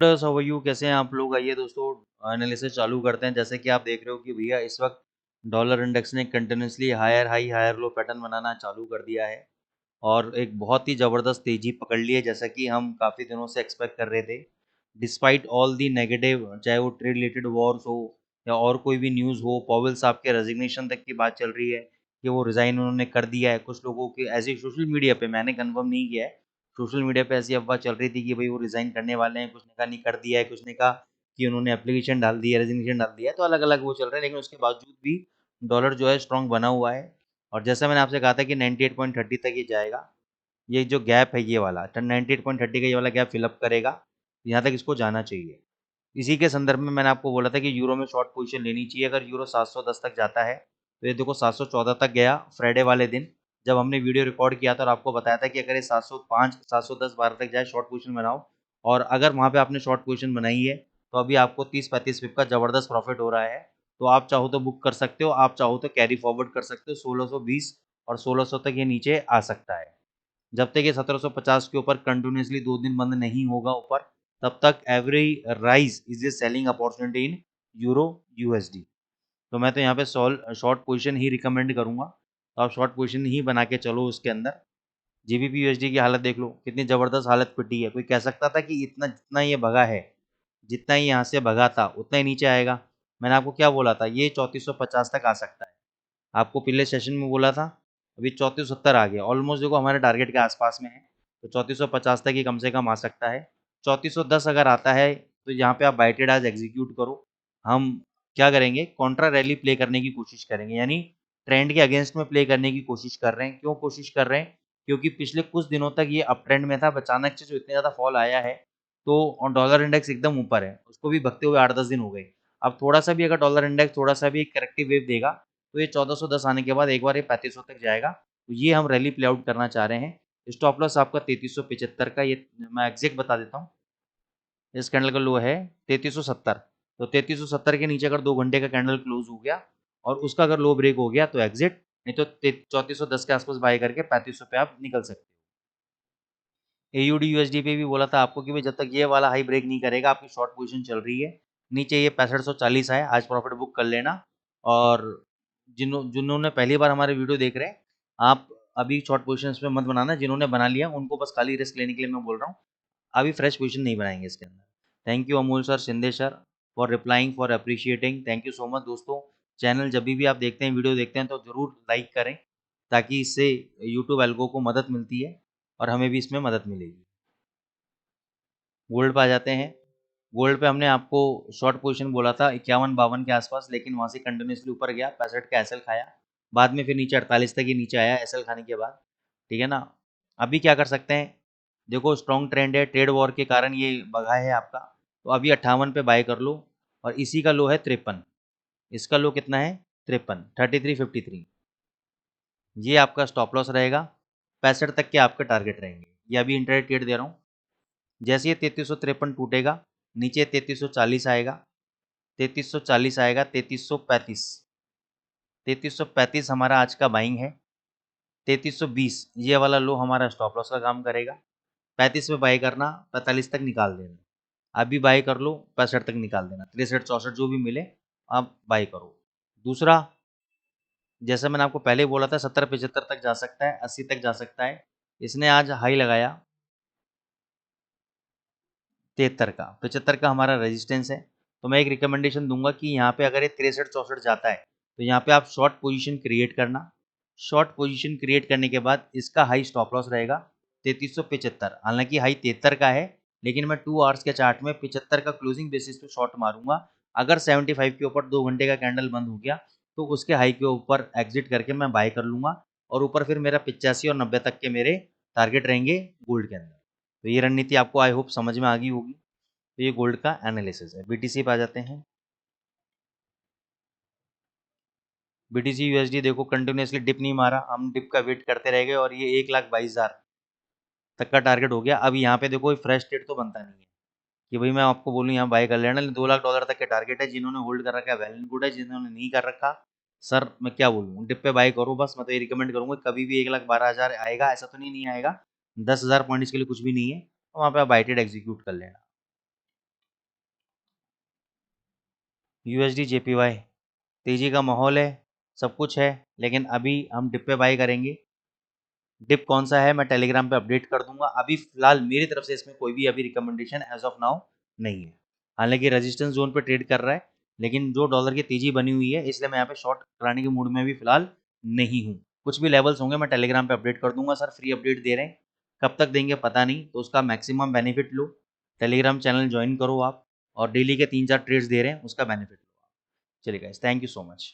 Traders, how are you, कैसे हैं आप लोग। आइए दोस्तों एनालिसिस चालू करते हैं। जैसे कि आप देख रहे हो कि भैया इस वक्त डॉलर इंडेक्स ने continuously higher high higher low pattern बनाना चालू कर दिया है और एक बहुत ही ज़बरदस्त तेज़ी पकड़ ली है, जैसा कि हम काफ़ी दिनों से एक्सपेक्ट कर रहे थे। डिस्पाइट ऑल दी नेगेटिव, चाहे वो ट्रेड रिलेटेड वॉर्स हो या और कोई भी न्यूज़ हो, पॉवेल साहब के रेजिग्नेशन तक की बात चल रही है कि वो रिज़ाइन उन्होंने कर दिया है। कुछ लोगों के ऐसे सोशल मीडिया पे, मैंने कंफर्म नहीं किया है, सोशल मीडिया पे ऐसी अफवाह चल रही थी कि भाई वो रिज़ाइन करने वाले हैं, कुछ ने कहा नहीं कर दिया है, कुछ ने कहा कि उन्होंने एप्लीकेशन डाल दी है, रेजिग्नेशन डाल दिया है, तो अलग अलग वो चल रहा है। लेकिन उसके बावजूद भी डॉलर जो है स्ट्रॉन्ग बना हुआ है और जैसा मैंने आपसे कहा था कि 98.30 तक ये जाएगा। ये जो गैप है ये वाला 98.30 का ये वाला गैप फिलअप करेगा, यहाँ तक इसको जाना चाहिए। इसी के संदर्भ में मैंने आपको बोला था कि यूरो में शॉर्ट पोजीशन लेनी चाहिए। अगर यूरो 710 तक जाता है तो ये देखो 714 तक गया फ्राइडे वाले दिन, जब हमने वीडियो रिकॉर्ड किया था और आपको बताया था कि अगर ये 705 710 12 तक जाए शॉर्ट पोजीशन बनाओ। और अगर वहाँ पे आपने शॉर्ट पोजीशन बनाई है तो अभी आपको 30-35 पिप का ज़बरदस्त प्रॉफिट हो रहा है। तो आप चाहो तो बुक कर सकते हो, आप चाहो तो कैरी फॉरवर्ड कर सकते हो। 1620 और 1600 तक ये नीचे आ सकता है। जब तक ये 1750 के ऊपर कंटिन्यूसली 2 दिन बंद नहीं होगा ऊपर, तब तक every rise is a selling opportunity in euro USD. तो मैं तो यहाँ पे शॉर्ट पोजीशन ही रिकमेंड करूँगा, तो आप शॉर्ट पोजीशन ही बना के चलो उसके अंदर। जीबीपी यूएसडी की हालत देख लो, कितनी ज़बरदस्त हालत पिटी है। कोई कह सकता था कि इतना जितना ये भगा है, जितना ही यहाँ से भगा था उतना ही नीचे आएगा। मैंने आपको क्या बोला था, ये 3450 तक आ सकता है। आपको पिछले सेशन में बोला था, अभी 3470 आ गया, ऑलमोस्ट देखो हमारे टारगेट के आसपास में है। तो 3450 तक ही कम से कम आ सकता है। 3410 अगर आता है तो यहाँ पे आप बाय ट्रेड आज एग्जीक्यूट करो। हम क्या करेंगे, कॉन्ट्रा रैली प्ले करने की कोशिश करेंगे, यानी ट्रेंड के अगेंस्ट में प्ले करने की कोशिश कर रहे हैं। क्यों कोशिश कर रहे हैं, क्योंकि पिछले कुछ दिनों तक ये अप ट्रेंड में था, अचानक से जो इतने ज़्यादा फॉल आया है तो डॉलर इंडेक्स एकदम ऊपर है, उसको भी भगते हुए 8-10 दिन हो गए। अब थोड़ा सा भी अगर डॉलर इंडेक्स थोड़ा सा भी करेक्टिव वेव देगा तो ये 1410 आने के बाद एक बार ये 3500 तक जाएगा। तो ये हम रैली प्ले आउट करना चाह रहे हैं। स्टॉप लॉस आपका 3375 का, ये मैं एग्जैक्ट बता देता हूँ। इस कैंडल का लो है 3370। तो 3370 के नीचे अगर 2 घंटे का कैंडल क्लोज हो गया और उसका अगर लो ब्रेक हो गया तो एग्जिट, नहीं तो 3410 के आसपास बाय करके 3500 पे आप निकल सकते हो। एयूडी यूएसडी पे भी बोला था आपको कि भाई जब तक ये वाला हाई ब्रेक नहीं करेगा, आपकी शॉर्ट पोजीशन चल रही है, नीचे ये 6540 है, आज प्रॉफिट बुक कर लेना। और जिन्होंने पहली बार हमारे वीडियो देख रहे हैं, आप अभी शॉर्ट पोजीशंस पे मत बनाना। जिन्होंने बना लिया उनको बस खाली रिस्क लेने के लिए मैं बोल रहा हूँ, अभी फ्रेश पोजीशन नहीं बनाएंगे इसके अंदर। Thank you Amul sir, Shinde sir, for replying, for appreciating, thank you so much. दोस्तों चैनल जब भी आप देखते हैं, वीडियो देखते हैं, तो ज़रूर लाइक करें, ताकि इससे यूट्यूब एल्गो को मदद मिलती है और हमें भी इसमें मदद मिलेगी। गोल्ड पे आ जाते हैं। गोल्ड पे हमने आपको शॉर्ट पोजीशन बोला था 51-52 के आसपास, लेकिन वहाँ से कंटिन्यूसली ऊपर गया, 65 का एसएल खाया, बाद में फिर नीचे 48 तक ही नीचे आया एसएल खाने के बाद। ठीक है ना। अभी क्या कर सकते हैं, देखो स्ट्रॉन्ग ट्रेंड है, ट्रेड वॉर के कारण ये भगा है आपका, तो अभी 58 पे बाय कर लो। और इसी का लो है 53, इसका लो कितना है 53, 3353। ये आपका स्टॉप लॉस रहेगा, 65 तक के आपके टारगेट रहेंगे। ये अभी इंटरडे ट्रेड दे रहा हूँ। जैसे ये 3353 टूटेगा, नीचे 3340 आएगा, 3340 आएगा, 3335, 3335 हमारा आज का बाइंग है। 3320 ये वाला लो हमारा स्टॉप लॉस का काम करेगा। 35 में बाई करना, 45 तक निकाल देना। अभी बाई कर लो, 65 तक निकाल देना, 63-64 जो भी मिले आप बाई करो। दूसरा, जैसा मैंने आपको पहले बोला था 70-75 तक जा सकता है, 80 तक जा सकता है। इसने आज हाई लगाया 73 का, 75 का हमारा रेजिस्टेंस है। तो मैं एक रिकमेंडेशन दूंगा कि यहाँ पे अगर ये 63-64 जाता है तो यहाँ पे आप शॉर्ट पोजीशन क्रिएट करना। शॉर्ट पोजीशन क्रिएट करने के बाद इसका हाई स्टॉप लॉस रहेगा 3375। हालांकि हाई 73 का है, लेकिन मैं 2 आवर्स के चार्ट में 75 का क्लोजिंग बेसिस पे शॉर्ट मारूंगा। अगर 75 के ऊपर 2 घंटे का कैंडल बंद हो गया तो उसके हाई के ऊपर एग्जिट करके मैं बाय कर लूंगा, और ऊपर फिर मेरा 85 और 90 तक के मेरे टारगेट रहेंगे गोल्ड के अंदर। तो ये रणनीति आपको आई होप समझ में आ गई होगी। तो ये गोल्ड का एनालिसिस है। बीटीसी पे आ जाते हैं। बीटीसी यूएसडी देखो कंटिन्यूसली डिप नहीं मारा, हम डिप का वेट करते रह गए और ये 1,22,000 तक का टारगेट हो गया। अब यहाँ पे देखो फ्रेश ट्रेड तो बनता नहीं है कि भाई मैं आपको बोलूँ यहाँ बाय कर लेना। $2 लाख तक के टारगेट है, जिन्होंने होल्ड कर रखा है वेल एंड गुड है, जिन्होंने नहीं कर रखा सर मैं क्या बोलूँ, डिप पे बाय करो बस। मैं तो ये रिकमेंड करूँगा, कभी भी 1,12,000 आएगा ऐसा तो नहीं आएगा। 10,000 पॉइंट इसके लिए कुछ भी नहीं है, तो वहाँ पे आप बाय ट्रेड एग्जीक्यूट कर लेना। USD JPY तेजी का माहौल है, सब कुछ है, लेकिन अभी हम डिप पे बाई करेंगे। डिप कौन सा है मैं टेलीग्राम पे अपडेट कर दूंगा। अभी फिलहाल मेरी तरफ से इसमें कोई भी अभी रिकमेंडेशन एज ऑफ नाउ नहीं है। हालांकि रेजिस्टेंस जोन पे ट्रेड कर रहा है, लेकिन जो डॉलर की तेजी बनी हुई है इसलिए मैं यहाँ पे शॉर्ट कराने के मूड में भी फिलहाल नहीं हूँ। कुछ भी लेवल्स होंगे मैं टेलीग्राम पे अपडेट कर दूंगा। सर फ्री अपडेट दे रहे हैं, कब तक देंगे पता नहीं, तो उसका मैक्सिमम बेनिफिट लो। टेलीग्राम चैनल ज्वाइन करो आप, और डेली के 3-4 ट्रेड्स दे रहे हैं उसका बेनिफिट लो। चलिए guys, thank you so much.